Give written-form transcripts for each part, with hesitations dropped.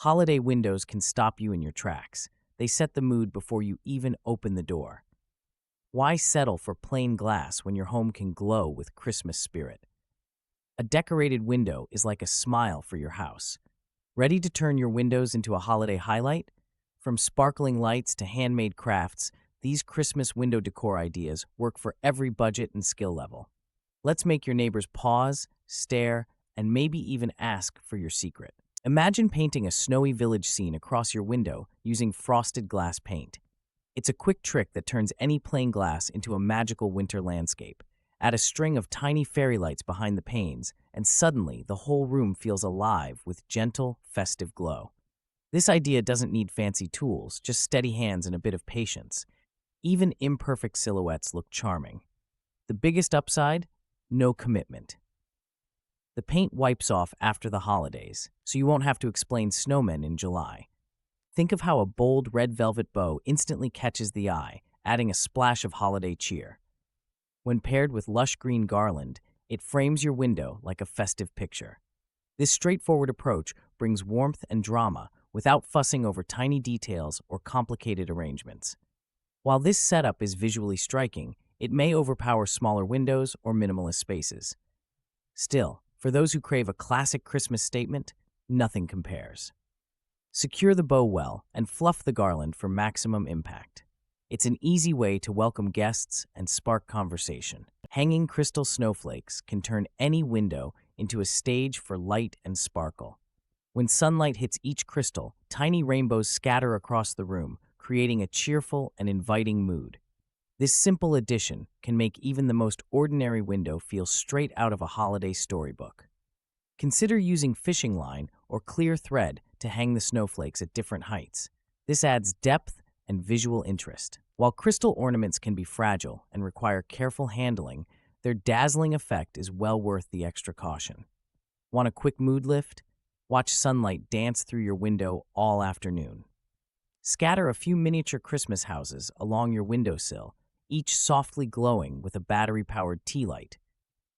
Holiday windows can stop you in your tracks. They set the mood before you even open the door. Why settle for plain glass when your home can glow with Christmas spirit? A decorated window is like a smile for your house. Ready to turn your windows into a holiday highlight? From sparkling lights to handmade crafts, these Christmas window decor ideas work for every budget and skill level. Let's make your neighbors pause, stare, and maybe even ask for your secret. Imagine painting a snowy village scene across your window using frosted glass paint. It's a quick trick that turns any plain glass into a magical winter landscape. Add a string of tiny fairy lights behind the panes, and suddenly the whole room feels alive with gentle, festive glow. This idea doesn't need fancy tools, just steady hands and a bit of patience. Even imperfect silhouettes look charming. The biggest upside? No commitment. The paint wipes off after the holidays, so you won't have to explain snowmen in July. Think of how a bold red velvet bow instantly catches the eye, adding a splash of holiday cheer. When paired with lush green garland, it frames your window like a festive picture. This straightforward approach brings warmth and drama without fussing over tiny details or complicated arrangements. While this setup is visually striking, it may overpower smaller windows or minimalist spaces. Still, for those who crave a classic Christmas statement, nothing compares. Secure the bow well and fluff the garland for maximum impact. It's an easy way to welcome guests and spark conversation. Hanging crystal snowflakes can turn any window into a stage for light and sparkle. When sunlight hits each crystal, tiny rainbows scatter across the room, creating a cheerful and inviting mood. This simple addition can make even the most ordinary window feel straight out of a holiday storybook. Consider using fishing line or clear thread to hang the snowflakes at different heights. This adds depth and visual interest. While crystal ornaments can be fragile and require careful handling, their dazzling effect is well worth the extra caution. Want a quick mood lift? Watch sunlight dance through your window all afternoon. Scatter a few miniature Christmas houses along your windowsill, each softly glowing with a battery-powered tea light.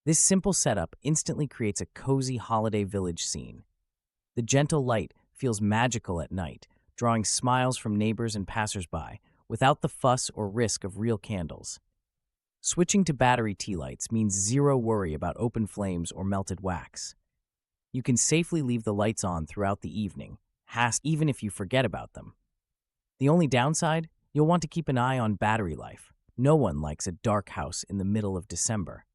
This simple setup instantly creates a cozy holiday village scene. The gentle light feels magical at night, drawing smiles from neighbors and passersby without the fuss or risk of real candles. Switching to battery tea lights means zero worry about open flames or melted wax. You can safely leave the lights on throughout the evening, even if you forget about them. The only downside? You'll want to keep an eye on battery life. No one likes a dark house in the middle of December.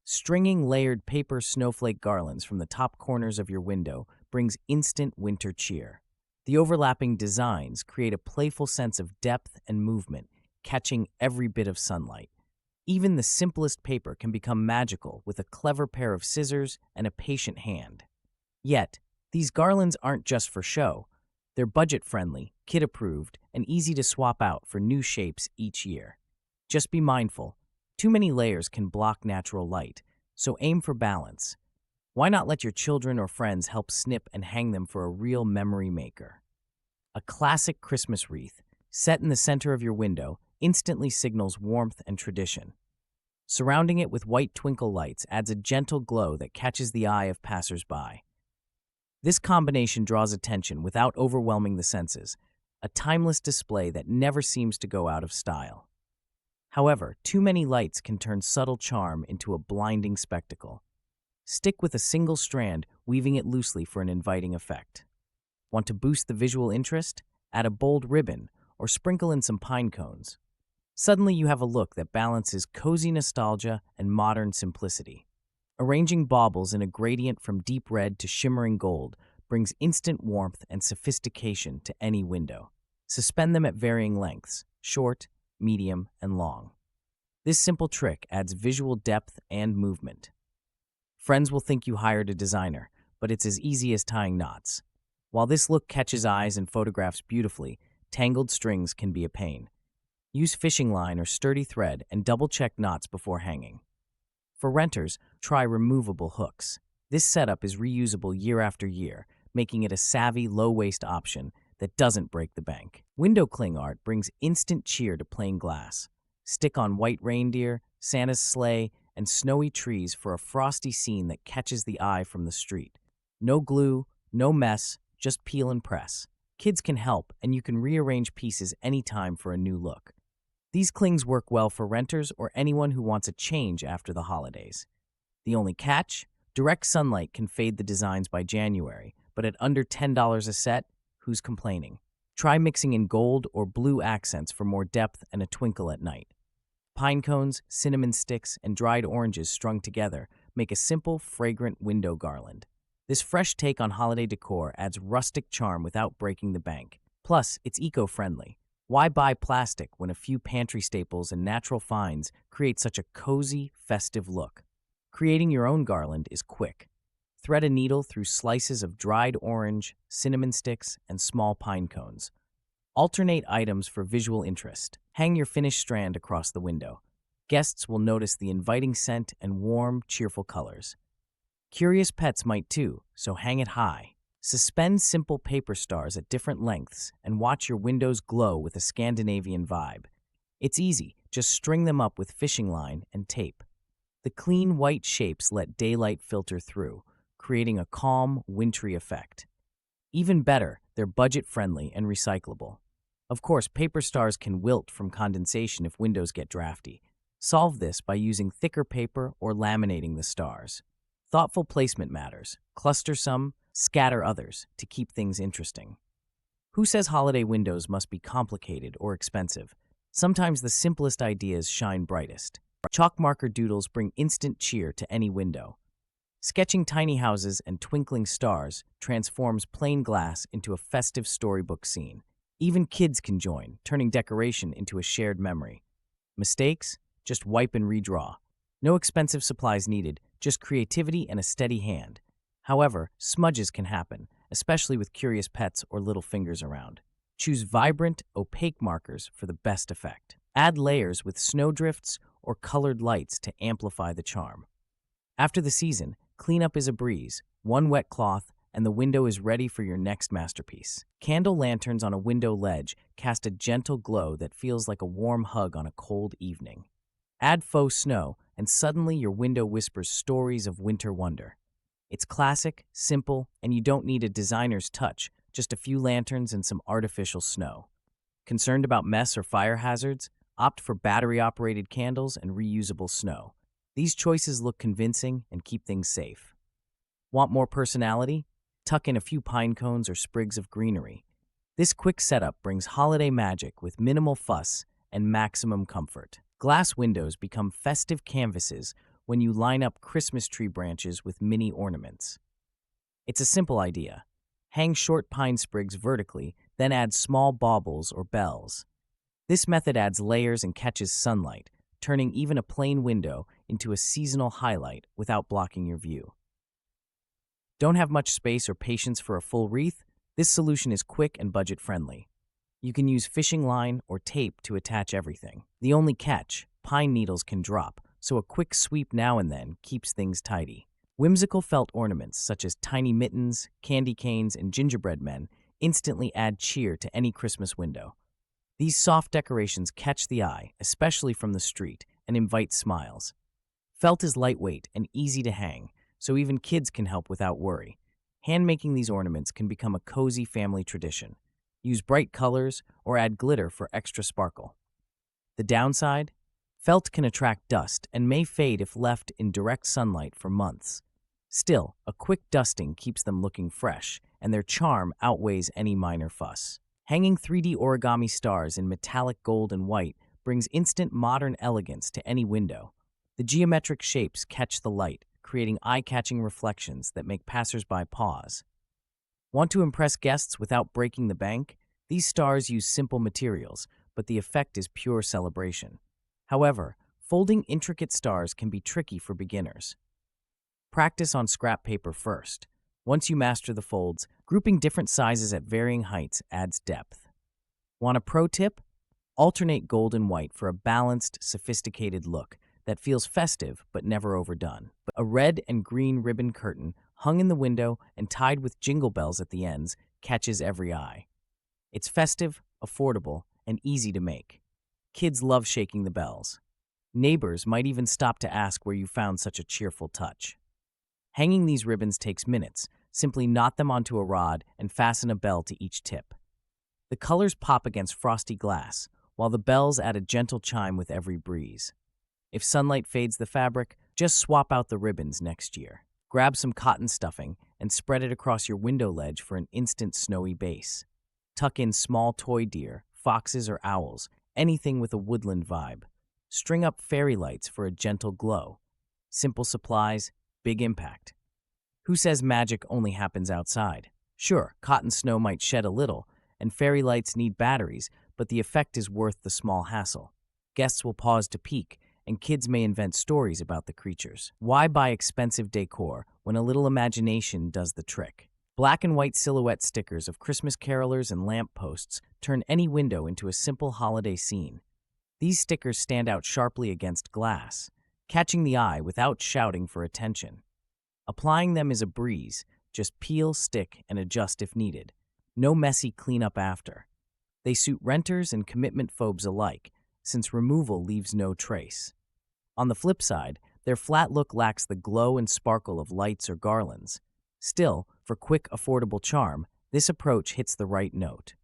Stringing layered paper snowflake garlands from the top corners of your window brings instant winter cheer. The overlapping designs create a playful sense of depth and movement, catching every bit of sunlight. Even the simplest paper can become magical with a clever pair of scissors and a patient hand. Yet, these garlands aren't just for show. They're budget-friendly, kid-approved, and easy to swap out for new shapes each year. Just be mindful. Too many layers can block natural light, so aim for balance. Why not let your children or friends help snip and hang them for a real memory maker? A classic Christmas wreath, set in the center of your window, instantly signals warmth and tradition. Surrounding it with white twinkle lights adds a gentle glow that catches the eye of passersby. This combination draws attention without overwhelming the senses, a timeless display that never seems to go out of style. However, too many lights can turn subtle charm into a blinding spectacle. Stick with a single strand, weaving it loosely for an inviting effect. Want to boost the visual interest? Add a bold ribbon or sprinkle in some pine cones. Suddenly you have a look that balances cozy nostalgia and modern simplicity. Arranging baubles in a gradient from deep red to shimmering gold brings instant warmth and sophistication to any window. Suspend them at varying lengths, short, medium, and long. This simple trick adds visual depth and movement. Friends will think you hired a designer, but it's as easy as tying knots. While this look catches eyes and photographs beautifully, tangled strings can be a pain. Use fishing line or sturdy thread and double-check knots before hanging. For renters, try removable hooks. This setup is reusable year after year, making it a savvy, low-waste option that doesn't break the bank. Window cling art brings instant cheer to plain glass. Stick on white reindeer, Santa's sleigh, and snowy trees for a frosty scene that catches the eye from the street. No glue, no mess, just peel and press. Kids can help, and you can rearrange pieces anytime for a new look. These clings work well for renters or anyone who wants a change after the holidays. The only catch? Direct sunlight can fade the designs by January, but at under $10 a set, who's complaining? Try mixing in gold or blue accents for more depth and a twinkle at night. Pine cones, cinnamon sticks, and dried oranges strung together make a simple, fragrant window garland. This fresh take on holiday decor adds rustic charm without breaking the bank. Plus, it's eco-friendly. Why buy plastic when a few pantry staples and natural finds create such a cozy, festive look? Creating your own garland is quick. Thread a needle through slices of dried orange, cinnamon sticks, and small pine cones. Alternate items for visual interest. Hang your finished strand across the window. Guests will notice the inviting scent and warm, cheerful colors. Curious pets might too, so hang it high. Suspend simple paper stars at different lengths and watch your windows glow with a Scandinavian vibe. It's easy, just string them up with fishing line and tape. The clean white shapes let daylight filter through, creating a calm, wintry effect. Even better, they're budget-friendly and recyclable. Of course, paper stars can wilt from condensation if windows get drafty. Solve this by using thicker paper or laminating the stars. Thoughtful placement matters. Cluster some, scatter others to keep things interesting. Who says holiday windows must be complicated or expensive? Sometimes the simplest ideas shine brightest. Chalk marker doodles bring instant cheer to any window. Sketching tiny houses and twinkling stars transforms plain glass into a festive storybook scene. Even kids can join, turning decoration into a shared memory. Mistakes? Just wipe and redraw. No expensive supplies needed, just creativity and a steady hand. However, smudges can happen, especially with curious pets or little fingers around. Choose vibrant, opaque markers for the best effect. Add layers with snowdrifts or colored lights to amplify the charm. After the season, cleanup is a breeze. One wet cloth, and the window is ready for your next masterpiece. Candle lanterns on a window ledge cast a gentle glow that feels like a warm hug on a cold evening. Add faux snow, and suddenly your window whispers stories of winter wonder. It's classic, simple, and you don't need a designer's touch, just a few lanterns and some artificial snow. Concerned about mess or fire hazards? Opt for battery-operated candles and reusable snow. These choices look convincing and keep things safe. Want more personality? Tuck in a few pine cones or sprigs of greenery. This quick setup brings holiday magic with minimal fuss and maximum comfort. Glass windows become festive canvases when you line up Christmas tree branches with mini ornaments. It's a simple idea. Hang short pine sprigs vertically, then add small baubles or bells. This method adds layers and catches sunlight, turning even a plain window into a seasonal highlight without blocking your view. Don't have much space or patience for a full wreath? This solution is quick and budget-friendly. You can use fishing line or tape to attach everything. The only catch, pine needles can drop, so a quick sweep now and then keeps things tidy. Whimsical felt ornaments such as tiny mittens, candy canes, and gingerbread men instantly add cheer to any Christmas window. These soft decorations catch the eye, especially from the street, and invite smiles. Felt is lightweight and easy to hang, so even kids can help without worry. Hand-making these ornaments can become a cozy family tradition. Use bright colors or add glitter for extra sparkle. The downside? Felt can attract dust and may fade if left in direct sunlight for months. Still, a quick dusting keeps them looking fresh, and their charm outweighs any minor fuss. Hanging 3D origami stars in metallic gold and white brings instant modern elegance to any window. The geometric shapes catch the light, creating eye-catching reflections that make passersby pause. Want to impress guests without breaking the bank? These stars use simple materials, but the effect is pure celebration. However, folding intricate stars can be tricky for beginners. Practice on scrap paper first. Once you master the folds, grouping different sizes at varying heights adds depth. Want a pro tip? Alternate gold and white for a balanced, sophisticated look that feels festive but never overdone. A red and green ribbon curtain hung in the window and tied with jingle bells at the ends catches every eye. It's festive, affordable, and easy to make. Kids love shaking the bells. Neighbors might even stop to ask where you found such a cheerful touch. Hanging these ribbons takes minutes, Simply knot them onto a rod and fasten a bell to each tip. The colors pop against frosty glass, while the bells add a gentle chime with every breeze. If sunlight fades the fabric, just swap out the ribbons next year. Grab some cotton stuffing and spread it across your window ledge for an instant snowy base. Tuck in small toy deer, foxes or owls, anything with a woodland vibe. String up fairy lights for a gentle glow. Simple supplies, big impact. Who says magic only happens outside? Sure, cotton snow might shed a little, and fairy lights need batteries, but the effect is worth the small hassle. Guests will pause to peek, and kids may invent stories about the creatures. Why buy expensive decor when a little imagination does the trick? Black and white silhouette stickers of Christmas carolers and lamp posts turn any window into a simple holiday scene. These stickers stand out sharply against glass, catching the eye without shouting for attention. Applying them is a breeze, just peel, stick, and adjust if needed. No messy cleanup after. They suit renters and commitment phobes alike, since removal leaves no trace. On the flip side, their flat look lacks the glow and sparkle of lights or garlands. Still, for quick, affordable charm, this approach hits the right note.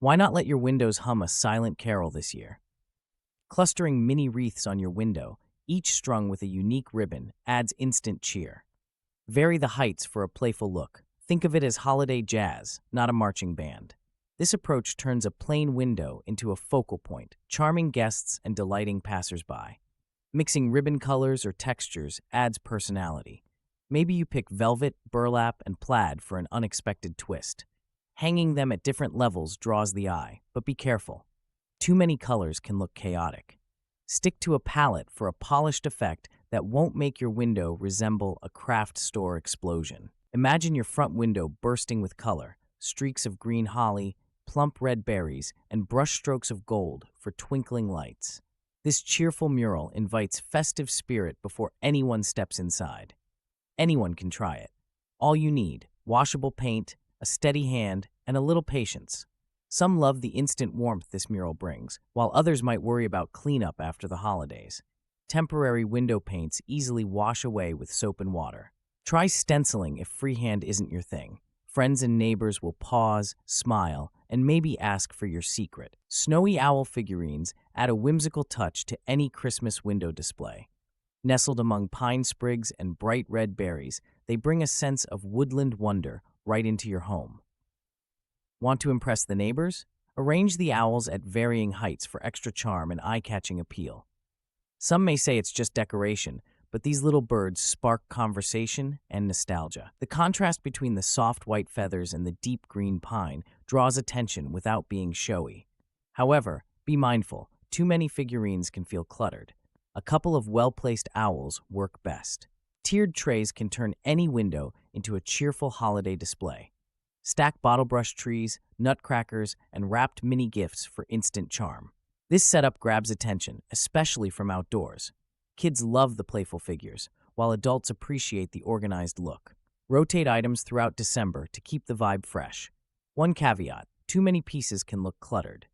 Why not let your windows hum a silent carol this year? Clustering mini wreaths on your window, each strung with a unique ribbon, adds instant cheer. Vary the heights for a playful look. Think of it as holiday jazz, not a marching band. This approach turns a plain window into a focal point, charming guests and delighting passersby. Mixing ribbon colors or textures adds personality. Maybe you pick velvet, burlap, and plaid for an unexpected twist. Hanging them at different levels draws the eye, but be careful. Too many colors can look chaotic. Stick to a palette for a polished effect that won't make your window resemble a craft store explosion. Imagine your front window bursting with color, streaks of green holly, plump red berries, and brushstrokes of gold for twinkling lights. This cheerful mural invites festive spirit before anyone steps inside. Anyone can try it. All you need, washable paint, a steady hand, and a little patience. Some love the instant warmth this mural brings, while others might worry about cleanup after the holidays. Temporary window paints easily wash away with soap and water. Try stenciling if freehand isn't your thing. Friends and neighbors will pause, smile, and maybe ask for your secret. Snowy owl figurines add a whimsical touch to any Christmas window display. Nestled among pine sprigs and bright red berries, they bring a sense of woodland wonder right into your home. Want to impress the neighbors? Arrange the owls at varying heights for extra charm and eye-catching appeal. Some may say it's just decoration, but these little birds spark conversation and nostalgia. The contrast between the soft white feathers and the deep green pine draws attention without being showy. However, be mindful, too many figurines can feel cluttered. A couple of well-placed owls work best. Tiered trays can turn any window into a cheerful holiday display. Stack bottlebrush trees, nutcrackers, and wrapped mini gifts for instant charm. This setup grabs attention, especially from outdoors. Kids love the playful figures, while adults appreciate the organized look. Rotate items throughout December to keep the vibe fresh. One caveat: too many pieces can look cluttered.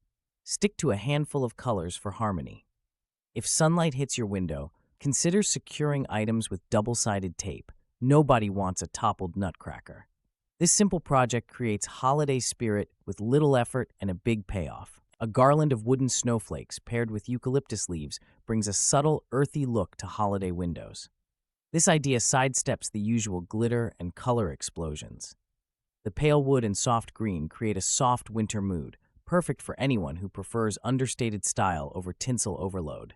Stick to a handful of colors for harmony. If sunlight hits your window, consider securing items with double-sided tape. Nobody wants a toppled nutcracker. This simple project creates holiday spirit with little effort and a big payoff. A garland of wooden snowflakes paired with eucalyptus leaves brings a subtle, earthy look to holiday windows. This idea sidesteps the usual glitter and color explosions. The pale wood and soft green create a soft winter mood, perfect for anyone who prefers understated style over tinsel overload.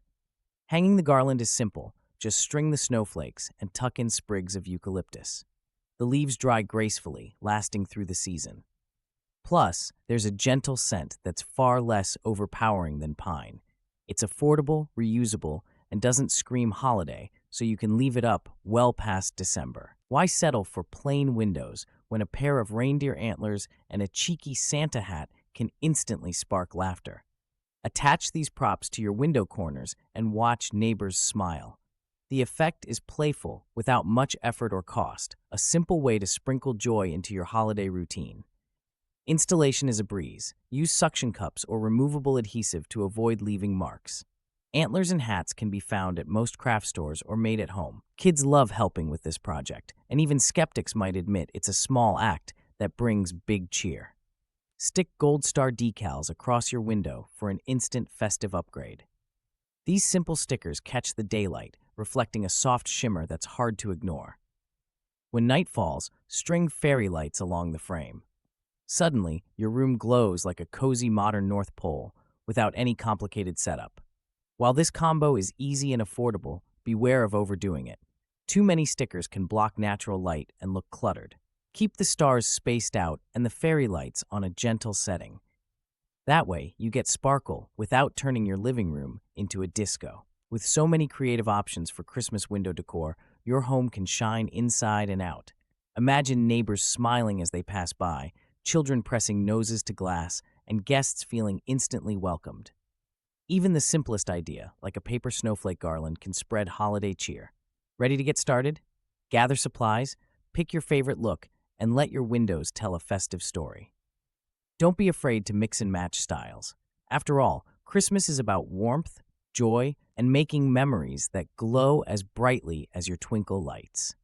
Hanging the garland is simple. Just string the snowflakes and tuck in sprigs of eucalyptus. The leaves dry gracefully, lasting through the season. Plus, there's a gentle scent that's far less overpowering than pine. It's affordable, reusable, and doesn't scream holiday, so you can leave it up well past December. Why settle for plain windows when a pair of reindeer antlers and a cheeky Santa hat can instantly spark laughter? Attach these props to your window corners and watch neighbors smile. The effect is playful without much effort or cost, a simple way to sprinkle joy into your holiday routine. Installation is a breeze. Use suction cups or removable adhesive to avoid leaving marks. Antlers and hats can be found at most craft stores or made at home. Kids love helping with this project, and even skeptics might admit it's a small act that brings big cheer. Stick gold star decals across your window for an instant festive upgrade. These simple stickers catch the daylight, reflecting a soft shimmer that's hard to ignore. When night falls, string fairy lights along the frame. Suddenly, your room glows like a cozy modern North Pole without any complicated setup. While this combo is easy and affordable, beware of overdoing it. Too many stickers can block natural light and look cluttered. Keep the stars spaced out and the fairy lights on a gentle setting. That way, you get sparkle without turning your living room into a disco. With so many creative options for Christmas window decor, your home can shine inside and out. Imagine neighbors smiling as they pass by, children pressing noses to glass, and guests feeling instantly welcomed. Even the simplest idea, like a paper snowflake garland, can spread holiday cheer. Ready to get started? Gather supplies, pick your favorite look, and let your windows tell a festive story. Don't be afraid to mix and match styles. After all, Christmas is about warmth, joy, and making memories that glow as brightly as your twinkle lights.